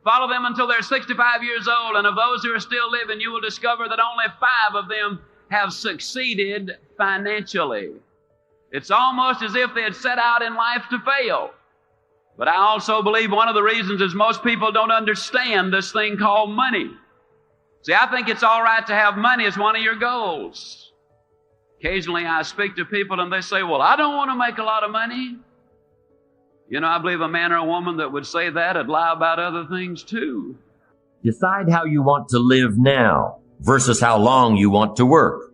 Follow them until they're 65 years old, and of those who are still living, you will discover that only 5 of them have succeeded financially. It's almost as if they had set out in life to fail. But I also believe one of the reasons is most people don't understand this thing called money. See, I think it's all right to have money as one of your goals. Occasionally I speak to people and they say, well, I don't want to make a lot of money. You know, I believe a man or a woman that would say that would lie about other things too. Decide how you want to live now versus how long you want to work.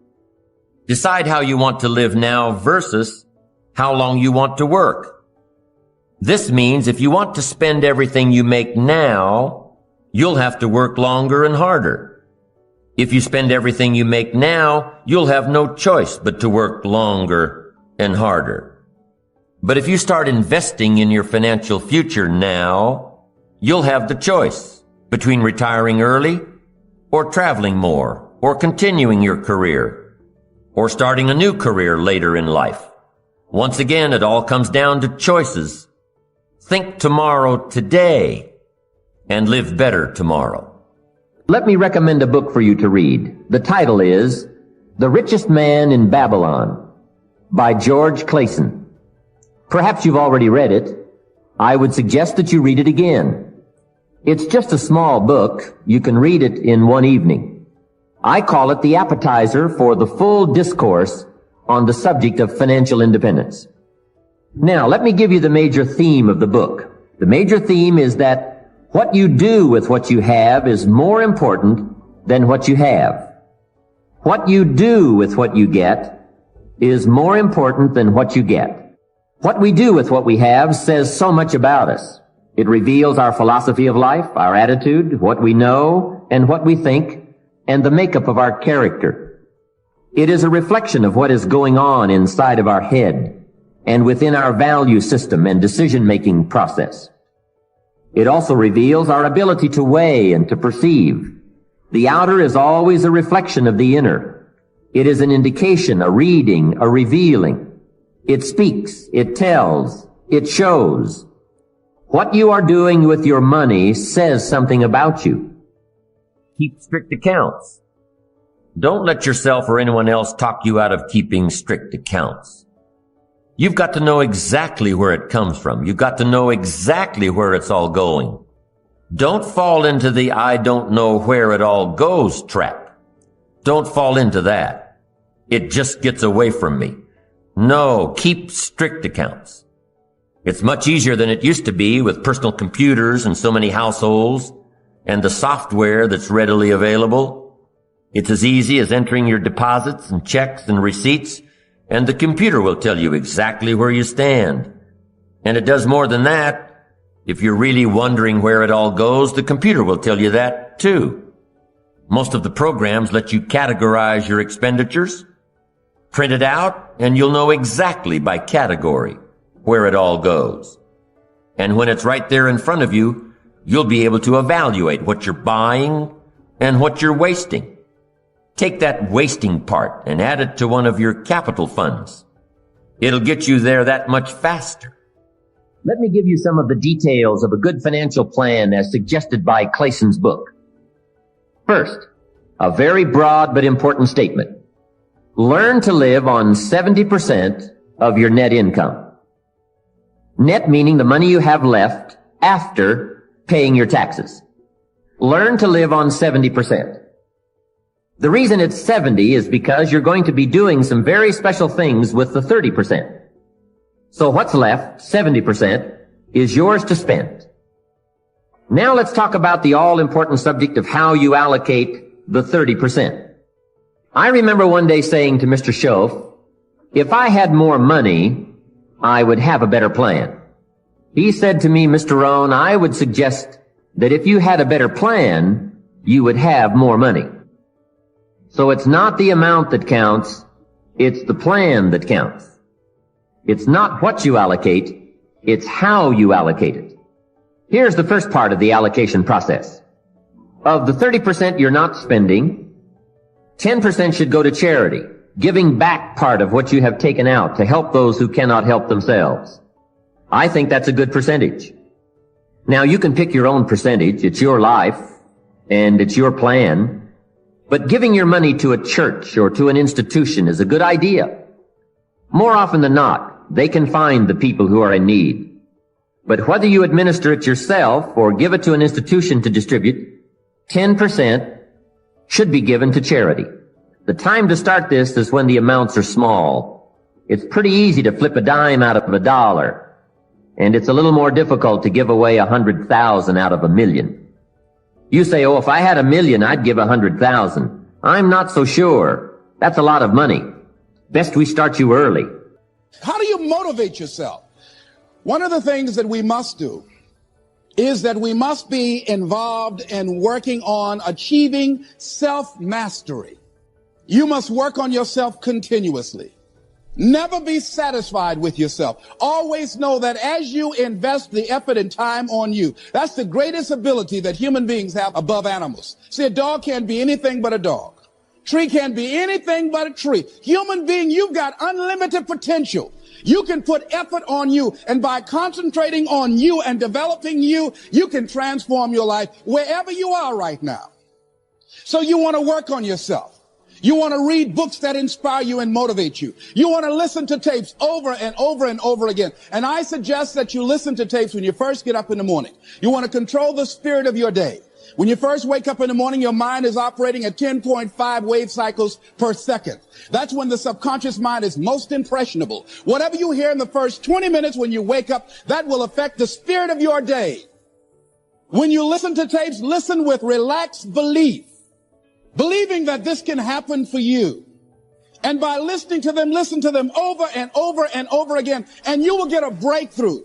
Decide how you want to live now versus how long you want to work. This means if you want to spend everything you make now, you'll have to work longer and harder. If you spend everything you make now, you'll have no choice but to work longer and harder. But if you start investing in your financial future now, you'll have the choice between retiring early or traveling more or continuing your career or starting a new career later in life. Once again, it all comes down to choices. Think tomorrow today and live better tomorrow. Let me recommend a book for you to read. The title is The Richest Man in Babylon by George Clason. Perhaps you've already read it. I would suggest that you read it again. It's just a small book. You can read it in one evening. I call it the appetizer for the full discourse on the subject of financial independence. Now, let me give you the major theme of the book. The major theme is that what you do with what you have is more important than what you have. What you do with what you get is more important than what you get. What we do with what we have says so much about us. It reveals our philosophy of life, our attitude, what we know, and what we think, and the makeup of our character. It is a reflection of what is going on inside of our head and within our value system and decision-making process. It also reveals our ability to weigh and to perceive. The outer is always a reflection of the inner. It is an indication, a reading, a revealing. It speaks, it tells, it shows. What you are doing with your money says something about you. Keep strict accounts. Don't let yourself or anyone else talk you out of keeping strict accounts. You've got to know exactly where it comes from. You've got to know exactly where it's all going. Don't fall into the I don't know where it all goes trap. Don't fall into that. It just gets away from me. No, keep strict accounts. It's much easier than it used to be with personal computers and so many households and the software that's readily available. It's as easy as entering your deposits and checks and receipts, and the computer will tell you exactly where you stand. And it does more than that. If you're really wondering where it all goes, the computer will tell you that too. Most of the programs let you categorize your expenditures. Print it out, and you'll know exactly by category where it all goes. And when it's right there in front of you, you'll be able to evaluate what you're buying and what you're wasting. Take that wasting part and add it to one of your capital funds. It'll get you there that much faster. Let me give you some of the details of a good financial plan as suggested by Clason's book. First, a very broad but important statement. Learn to live on 70% of your net income. Net meaning the money you have left after paying your taxes. Learn to live on 70%. The reason it's 70 is because you're going to be doing some very special things with the 30%. So what's left, 70%, is yours to spend. Now let's talk about the all-important subject of how you allocate the 30%. I remember one day saying to Mr. Schoaf, if I had more money, I would have a better plan. He said to me, Mr. Rohn, I would suggest that if you had a better plan, you would have more money. So it's not the amount that counts, it's the plan that counts. It's not what you allocate, it's how you allocate it. Here's the first part of the allocation process. Of the 30% you're not spending, 10% should go to charity, giving back part of what you have taken out to help those who cannot help themselves. I think that's a good percentage. Now, you can pick your own percentage. It's your life, and it's your plan. But giving your money to a church or to an institution is a good idea. More often than not, they can find the people who are in need. But whether you administer it yourself or give it to an institution to distribute, 10% should be given to charity. The time to start this is when the amounts are small. It's pretty easy to flip a dime out of a dollar, and it's a little more difficult to give away 100,000 out of 1,000,000. You say, oh, if I had 1,000,000, I'd give 100,000. I'm not so sure. That's a lot of money. Best we start you early. How do you motivate yourself? One of the things that we must do is that we must be involved in working on achieving self-mastery. You must work on yourself continuously. Never be satisfied with yourself. Always know that as you invest the effort and time on you, that's the greatest ability that human beings have above animals. See, a dog can't be anything but a dog. Tree can't be anything but a tree. Human being, you've got unlimited potential. You can put effort on you, and by concentrating on you and developing you, you can transform your life wherever you are right now. So you want to work on yourself. You want to read books that inspire you and motivate you. You want to listen to tapes over and over and over again. And I suggest that you listen to tapes when you first get up in the morning. You want to control the spirit of your day. When you first wake up in the morning, your mind is operating at 10.5 wave cycles per second. That's when the subconscious mind is most impressionable. Whatever you hear in the first 20 minutes when you wake up, that will affect the spirit of your day. When you listen to tapes, listen with relaxed belief, believing that this can happen for you. And by listening to them, listen to them over and over and over again, and you will get a breakthrough.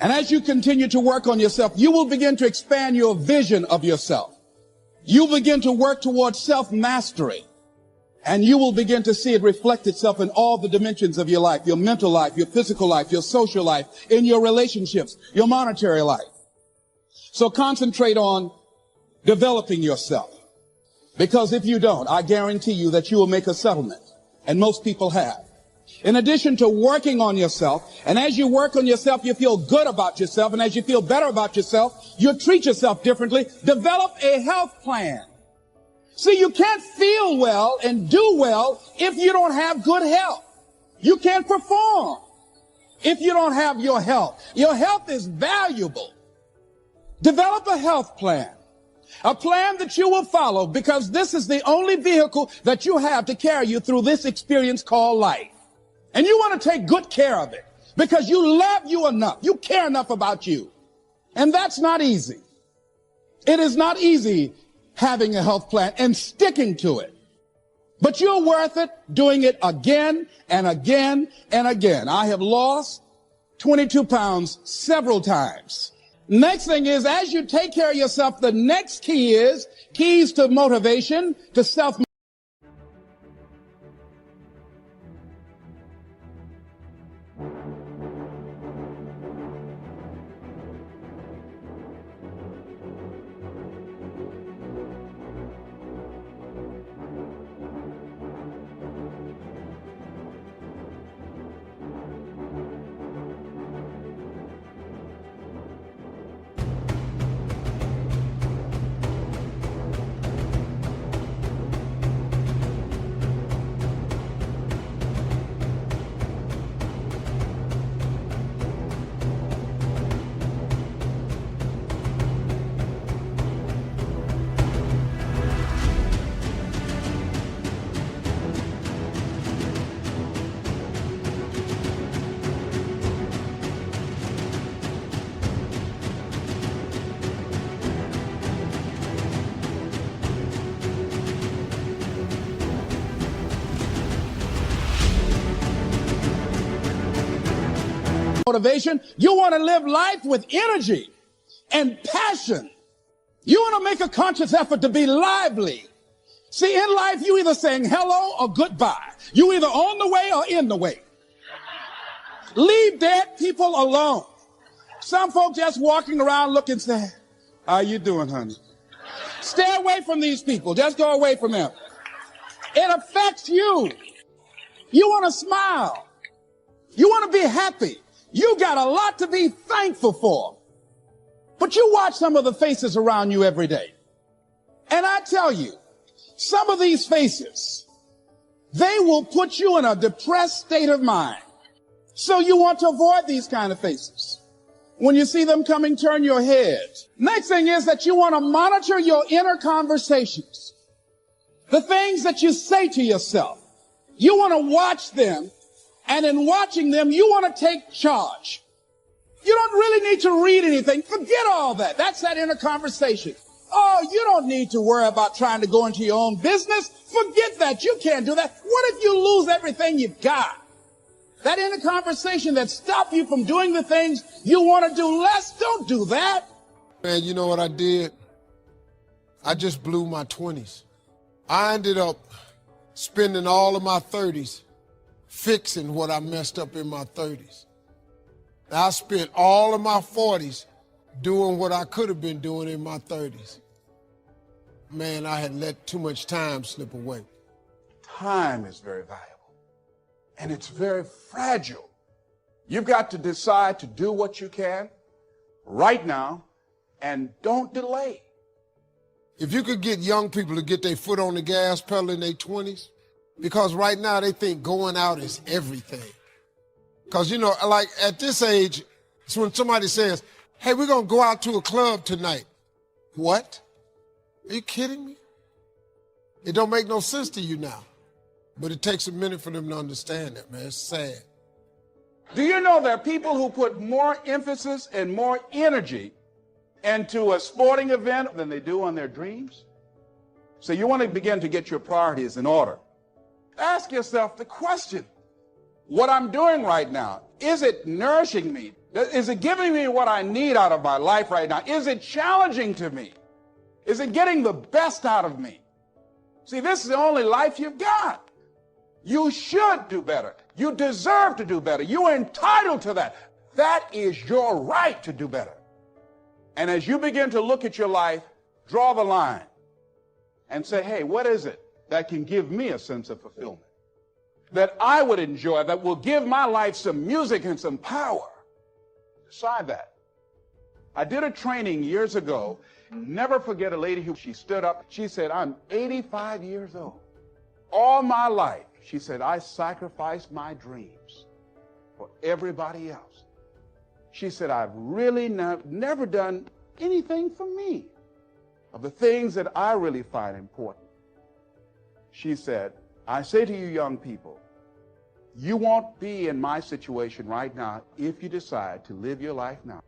And as you continue to work on yourself, you will begin to expand your vision of yourself. You'll begin to work towards self-mastery. And you will begin to see it reflect itself in all the dimensions of your life, your mental life, your physical life, your social life, in your relationships, your monetary life. So concentrate on developing yourself. Because if you don't, I guarantee you that you will make a settlement. And most people have. In addition to working on yourself, and as you work on yourself, you feel good about yourself, and as you feel better about yourself, you treat yourself differently. Develop a health plan. See, you can't feel well and do well if you don't have good health. You can't perform if you don't have your health. Your health is valuable. Develop a health plan. A plan that you will follow, because this is the only vehicle that you have to carry you through this experience called life. And you want to take good care of it because you love you enough. You care enough about you. And that's not easy. It is not easy having a health plan and sticking to it. But you're worth it doing it again and again and again. I have lost 22 pounds several times. Next thing is, as you take care of yourself, the next key is keys to motivation, to self. Motivation. You want to live life with energy and passion. You want to make a conscious effort to be lively. See, in life, you either saying hello or goodbye. You either on the way or in the way. Leave dead people alone. Some folks just walking around looking sad. How you doing, honey? Stay away from these people. Just go away from them. It affects you. You want to smile. You want to be happy. You got a lot to be thankful for. But you watch some of the faces around you every day. And I tell you, some of these faces, they will put you in a depressed state of mind. So you want to avoid these kind of faces. When you see them coming, turn your head. Next thing is that you want to monitor your inner conversations. The things that you say to yourself. You want to watch them, and in watching them, you want to take charge. You don't really need to read anything. Forget all that. That's that inner conversation. Oh, you don't need to worry about trying to go into your own business. Forget that. You can't do that. What if you lose everything you've got? That inner conversation that stops you from doing the things you want to do less, don't do that. Man, you know what I did? I just blew my 20s. I ended up spending all of my 30s fixing what I messed up in my 30s. I spent all of my 40s doing what I could have been doing in my 30s. Man, I had let too much time slip away. Time is very valuable. And it's very fragile. You've got to decide to do what you can right now and don't delay. If you could get young people to get their foot on the gas pedal in their 20s, because right now they think going out is everything. Because, you know, like at this age, it's when somebody says, hey, we're going to go out to a club tonight. What? Are you kidding me? It don't make no sense to you now. But it takes a minute for them to understand that, man. It's sad. Do you know there are people who put more emphasis and more energy into a sporting event than they do on their dreams? So you want to begin to get your priorities in order. Ask yourself the question, what I'm doing right now, is it nourishing me? Is it giving me what I need out of my life right now? Is it challenging to me? Is it getting the best out of me? See, this is the only life you've got. You should do better. You deserve to do better. You are entitled to that. That is your right to do better. And as you begin to look at your life, draw the line and say, hey, what is it that can give me a sense of fulfillment? That I would enjoy, that will give my life some music and some power. Decide that. I did a training years ago. Never forget a lady who, she stood up. She said, I'm 85 years old. All my life, she said, I sacrificed my dreams for everybody else. She said, I've really never done anything for me of the things that I really find important. She said, I say to you young people, you won't be in my situation right now if you decide to live your life now.